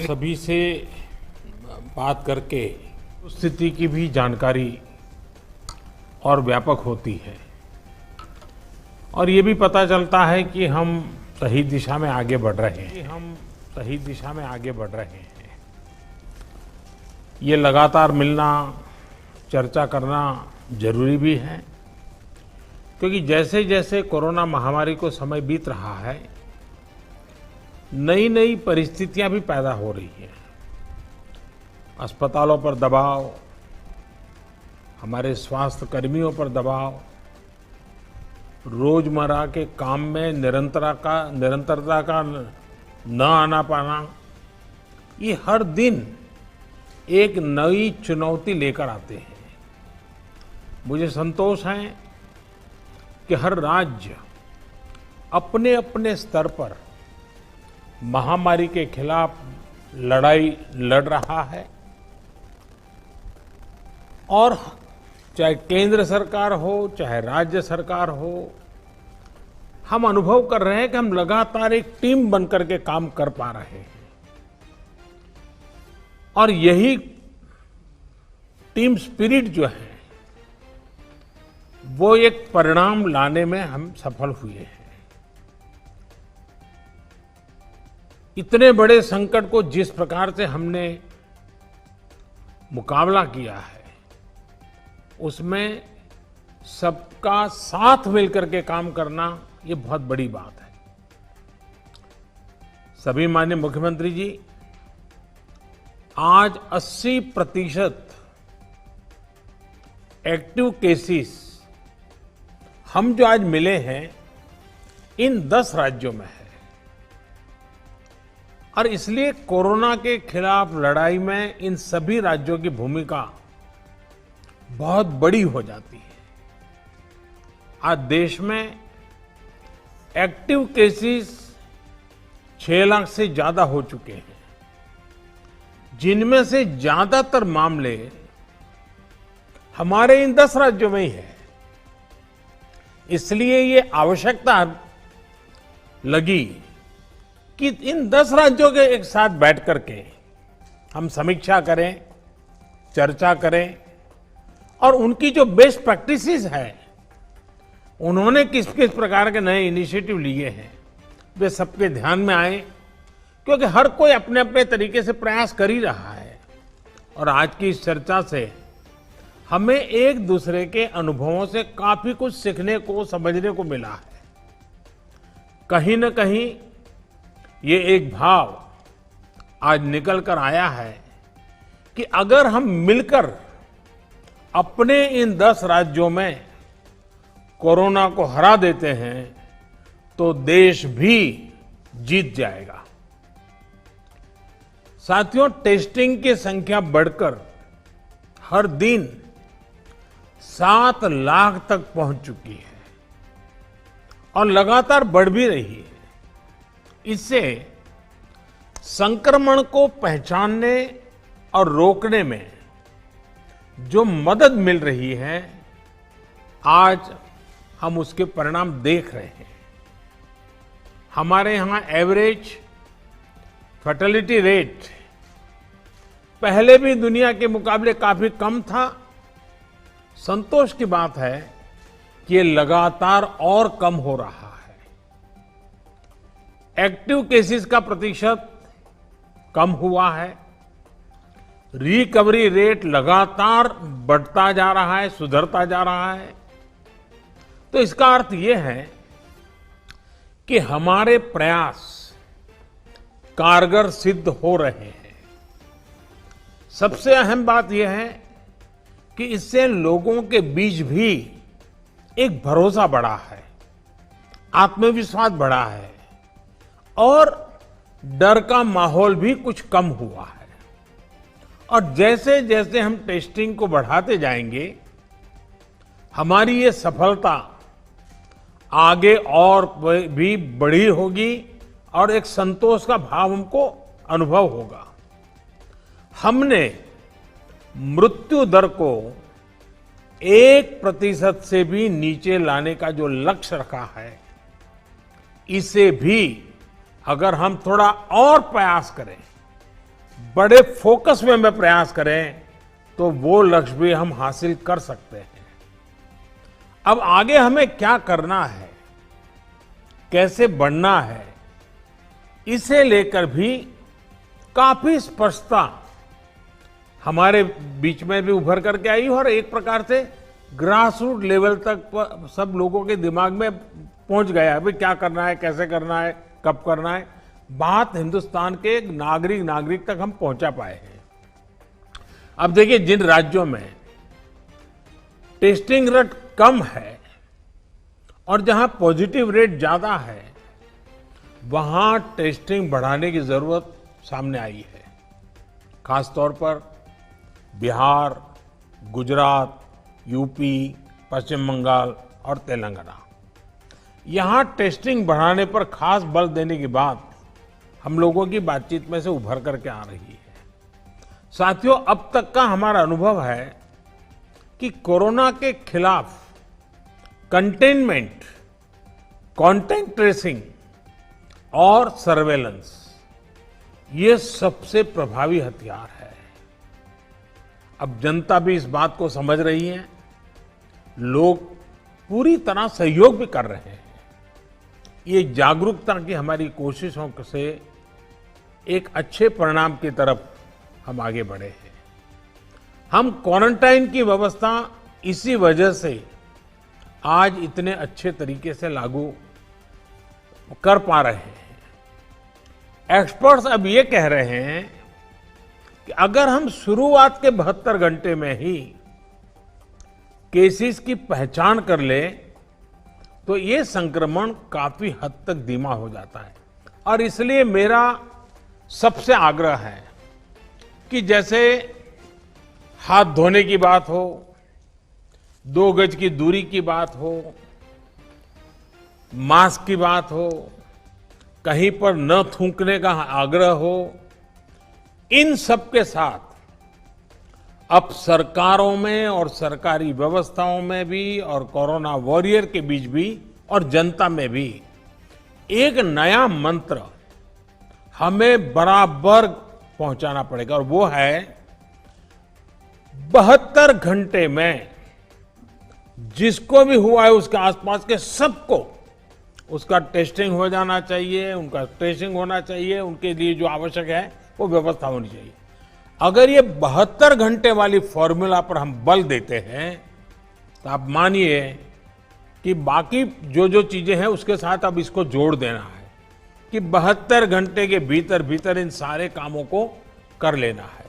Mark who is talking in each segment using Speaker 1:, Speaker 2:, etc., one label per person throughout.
Speaker 1: सभी से बात करके स्थिति की भी जानकारी और व्यापक होती है और ये भी पता चलता है कि हम सही दिशा में आगे बढ़ रहे हैं। ये लगातार मिलना, चर्चा करना जरूरी भी है क्योंकि जैसे जैसे कोरोना महामारी को समय बीत रहा है, नई नई परिस्थितियां भी पैदा हो रही हैं। अस्पतालों पर दबाव, हमारे स्वास्थ्य कर्मियों पर दबाव, रोजमर्रा के काम में निरंतरता का न आना पाना, ये हर दिन एक नई चुनौती लेकर आते हैं। मुझे संतोष है कि हर राज्य अपने अपने स्तर पर महामारी के खिलाफ लड़ाई लड़ रहा है और चाहे केंद्र सरकार हो चाहे राज्य सरकार हो, हम अनुभव कर रहे हैं कि हम लगातार एक टीम बनकर के काम कर पा रहे हैं और यही टीम स्पिरिट जो है वो एक परिणाम लाने में हम सफल हुए हैं। इतने बड़े संकट को जिस प्रकार से हमने मुकाबला किया है, उसमें सबका साथ मिलकर के काम करना ये बहुत बड़ी बात है। सभी माननीय मुख्यमंत्री जी, आज 80% एक्टिव केसेस हम जो आज मिले हैं इन 10 राज्यों में है और इसलिए कोरोना के खिलाफ लड़ाई में इन सभी राज्यों की भूमिका बहुत बड़ी हो जाती है। आज देश में एक्टिव केसेस 6 लाख से ज्यादा हो चुके हैं, जिनमें से ज्यादातर मामले हमारे इन 10 राज्यों में ही है। इसलिए ये आवश्यकता लगी कि इन 10 राज्यों के एक साथ बैठ करके हम समीक्षा करें, चर्चा करें और उनकी जो बेस्ट प्रैक्टिसेस है, उन्होंने किस किस प्रकार के नए इनिशिएटिव लिए हैं, वे सबके ध्यान में आए क्योंकि हर कोई अपने अपने तरीके से प्रयास कर ही रहा है। और आज की इस चर्चा से हमें एक दूसरे के अनुभवों से काफी कुछ सीखने को, समझने को मिला है। कहीं न कहीं ये एक भाव आज निकल कर आया है कि अगर हम मिलकर अपने इन 10 राज्यों में कोरोना को हरा देते हैं तो देश भी जीत जाएगा। साथियों, टेस्टिंग की संख्या बढ़कर हर दिन 7 लाख तक पहुंच चुकी है और लगातार बढ़ भी रही है। इससे संक्रमण को पहचानने और रोकने में जो मदद मिल रही है, आज हम उसके परिणाम देख रहे हैं। हमारे यहां एवरेज फर्टिलिटी रेट पहले भी दुनिया के मुकाबले काफी कम था। संतोष की बात है कि ये लगातार और कम हो रहा है। एक्टिव केसेस का प्रतिशत कम हुआ है। रिकवरी रेट लगातार बढ़ता जा रहा है, सुधरता जा रहा है। तो इसका अर्थ यह है कि हमारे प्रयास कारगर सिद्ध हो रहे हैं। सबसे अहम बात यह है कि इससे लोगों के बीच भी एक भरोसा बढ़ा है, आत्मविश्वास बढ़ा है और डर का माहौल भी कुछ कम हुआ है। और जैसे जैसे हम टेस्टिंग को बढ़ाते जाएंगे, हमारी ये सफलता आगे और भी बड़ी होगी और एक संतोष का भाव हमको अनुभव होगा। हमने मृत्यु दर को 1% से भी नीचे लाने का जो लक्ष्य रखा है, इसे भी अगर हम थोड़ा और प्रयास करें बड़े फोकस में प्रयास करें तो वो लक्ष्य भी हम हासिल कर सकते हैं। अब आगे हमें क्या करना है, कैसे बढ़ना है, इसे लेकर भी काफी स्पष्टता हमारे बीच में भी उभर करके आई और एक प्रकार से ग्रास रूट लेवल तक सब लोगों के दिमाग में पहुंच गया है। भाई क्या करना है, कैसे करना है, कब करना है, बात हिंदुस्तान के नागरिक तक हम पहुंचा पाए हैं। अब देखिए, जिन राज्यों में टेस्टिंग रेट कम है और जहां पॉजिटिव रेट ज्यादा है, वहां टेस्टिंग बढ़ाने की जरूरत सामने आई है। खासतौर पर बिहार, गुजरात, यूपी, पश्चिम बंगाल और तेलंगाना, यहां टेस्टिंग बढ़ाने पर खास बल देने की बात हम लोगों की बातचीत में से उभर करके आ रही है। साथियों, अब तक का हमारा अनुभव है कि कोरोना के खिलाफ कंटेनमेंट, कॉन्टैक्ट ट्रेसिंग और सर्वेलेंस, ये सबसे प्रभावी हथियार है। अब जनता भी इस बात को समझ रही है, लोग पूरी तरह सहयोग भी कर रहे हैं। ये जागरूकता की हमारी कोशिशों से एक अच्छे परिणाम की तरफ हम आगे बढ़े हैं। हम क्वारंटाइन की व्यवस्था इसी वजह से आज इतने अच्छे तरीके से लागू कर पा रहे हैं। एक्सपर्ट्स अब ये कह रहे हैं कि अगर हम शुरुआत के 72 घंटे में ही केसेस की पहचान कर ले तो ये संक्रमण काफी हद तक धीमा हो जाता है। और इसलिए मेरा सबसे आग्रह है कि जैसे हाथ धोने की बात हो, 2 गज की दूरी की बात हो, मास्क की बात हो, कहीं पर न थूकने का आग्रह हो, इन सब के साथ अब सरकारों में और सरकारी व्यवस्थाओं में भी और कोरोना वॉरियर के बीच भी और जनता में भी एक नया मंत्र हमें बराबर पहुंचाना पड़ेगा और वो है 72 घंटे में जिसको भी हुआ है उसके आसपास के सबको उसका टेस्टिंग हो जाना चाहिए, उनका ट्रेसिंग होना चाहिए, उनके लिए जो आवश्यक है वो व्यवस्था होनी चाहिए। अगर ये 72 घंटे वाली फॉर्मूला पर हम बल देते हैं तो आप मानिए कि बाकी जो जो चीजें हैं उसके साथ अब इसको जोड़ देना है कि 72 घंटे के भीतर भीतर इन सारे कामों को कर लेना है।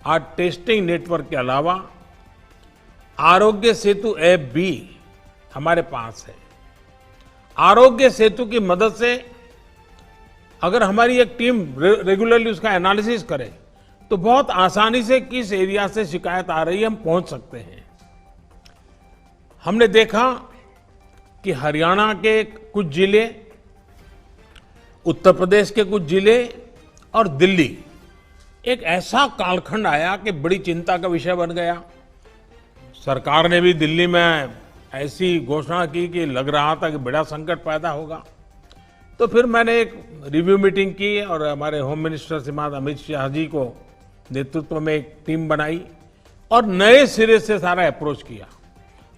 Speaker 1: आज टेस्टिंग नेटवर्क के अलावा आरोग्य सेतु ऐप भी हमारे पास है। आरोग्य सेतु की मदद से अगर हमारी एक टीम रेगुलरली उसका एनालिसिस करे तो बहुत आसानी से किस एरिया से शिकायत आ रही है हम पहुंच सकते हैं। हमने देखा कि हरियाणा के कुछ जिले, उत्तर प्रदेश के कुछ जिले और दिल्ली एक ऐसा कालखंड आया कि बड़ी चिंता का विषय बन गया। सरकार ने भी दिल्ली में ऐसी घोषणा की कि लग रहा था कि बड़ा संकट पैदा होगा। तो फिर मैंने एक रिव्यू मीटिंग की और हमारे होम मिनिस्टर श्रीमान अमित शाह जी को नेतृत्व में एक टीम बनाई और नए सिरे से सारा अप्रोच किया।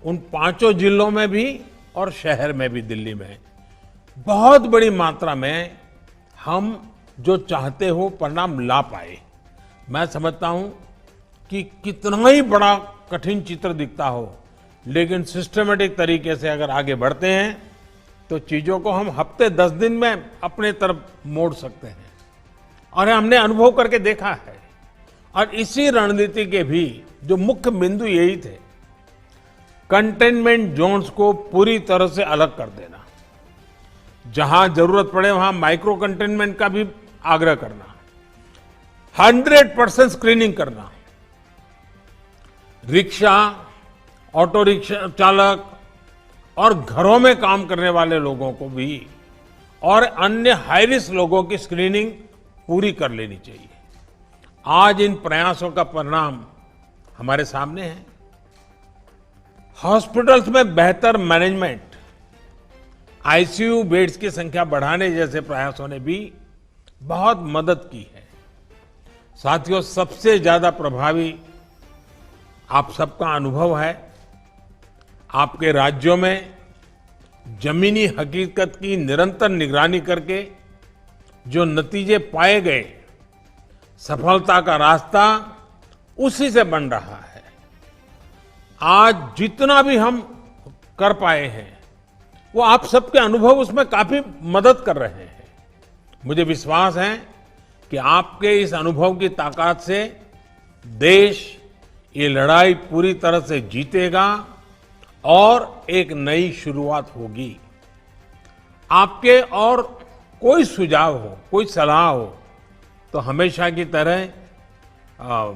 Speaker 1: उन 5 जिलों में भी और शहर में भी, दिल्ली में बहुत बड़ी मात्रा में हम जो चाहते हो परिणाम ला पाए। मैं समझता हूं कि कितना ही बड़ा कठिन चित्र दिखता हो, लेकिन सिस्टमेटिक तरीके से अगर आगे बढ़ते हैं तो चीजों को हम हफ्ते 10 दिन में अपने तरफ मोड़ सकते हैं। और हमने अनुभव करके देखा है। और इसी रणनीति के भी जो मुख्य बिंदु यही थे, कंटेनमेंट जोन्स को पूरी तरह से अलग कर देना, जहां जरूरत पड़े वहां माइक्रो कंटेनमेंट का भी आग्रह करना, 100% स्क्रीनिंग करना, रिक्शा, ऑटो रिक्शा चालक और घरों में काम करने वाले लोगों को भी और अन्य हाई रिस्क लोगों की स्क्रीनिंग पूरी कर लेनी चाहिए। आज इन प्रयासों का परिणाम हमारे सामने है। हॉस्पिटल्स में बेहतर मैनेजमेंट, आईसीयू बेड्स की संख्या बढ़ाने जैसे प्रयासों ने भी बहुत मदद की है। साथियों, सबसे ज्यादा प्रभावी आप सबका अनुभव है। आपके राज्यों में जमीनी हकीकत की निरंतर निगरानी करके जो नतीजे पाए गए, सफलता का रास्ता उसी से बन रहा है। आज जितना भी हम कर पाए हैं, वो आप सबके अनुभव उसमें काफी मदद कर रहे हैं। मुझे विश्वास है कि आपके इस अनुभव की ताकत से देश ये लड़ाई पूरी तरह से जीतेगा और एक नई शुरुआत होगी। आपके और कोई सुझाव हो, कोई सलाह हो, तो हमेशा की तरह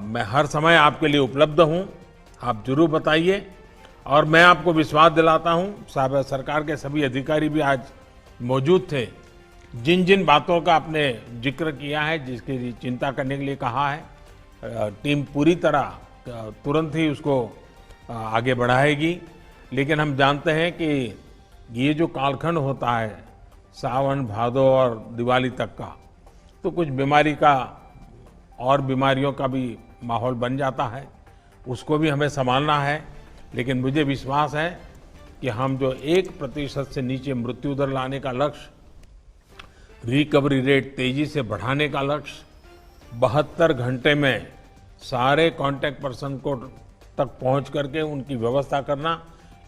Speaker 1: मैं हर समय आपके लिए उपलब्ध हूं। आप जरूर बताइए। और मैं आपको विश्वास दिलाता हूं, सरकार के सभी अधिकारी भी आज मौजूद थे। जिन जिन बातों का आपने जिक्र किया है, जिसकी चिंता करने के लिए कहा है, टीम पूरी तरह तुरंत ही उसको आगे बढ़ाएगी। लेकिन हम जानते हैं कि ये जो कालखंड होता है सावन, भादो और दिवाली तक का, तो कुछ बीमारी का और बीमारियों का भी माहौल बन जाता है, उसको भी हमें संभालना है। लेकिन मुझे विश्वास है कि हम जो 1% से नीचे मृत्यु दर लाने का लक्ष्य, रिकवरी रेट तेजी से बढ़ाने का लक्ष्य, 72 घंटे में सारे कांटेक्ट पर्सन को तक पहुंच करके उनकी व्यवस्था करना,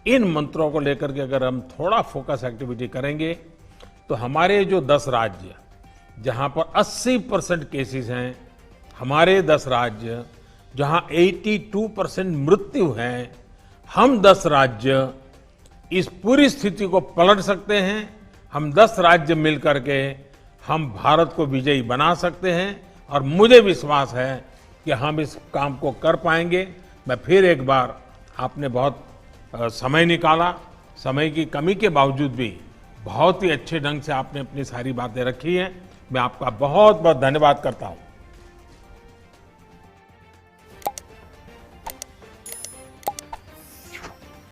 Speaker 1: इन मंत्रों को लेकर के अगर हम थोड़ा फोकस एक्टिविटी करेंगे तो हमारे जो 10 राज्य जहां पर 80% केसेस हैं, हमारे 10 राज्य जहां 82% मृत्यु हैं, हम 10 राज्य इस पूरी स्थिति को पलट सकते हैं। हम 10 राज्य मिलकर के हम भारत को विजयी बना सकते हैं और मुझे विश्वास है कि हम इस काम को कर पाएंगे। मैं फिर एक बार, आपने बहुत समय निकाला, समय की कमी के बावजूद भी बहुत ही अच्छे ढंग से आपने अपनी सारी बातें रखी हैं। मैं आपका बहुत बहुत धन्यवाद करता हूं।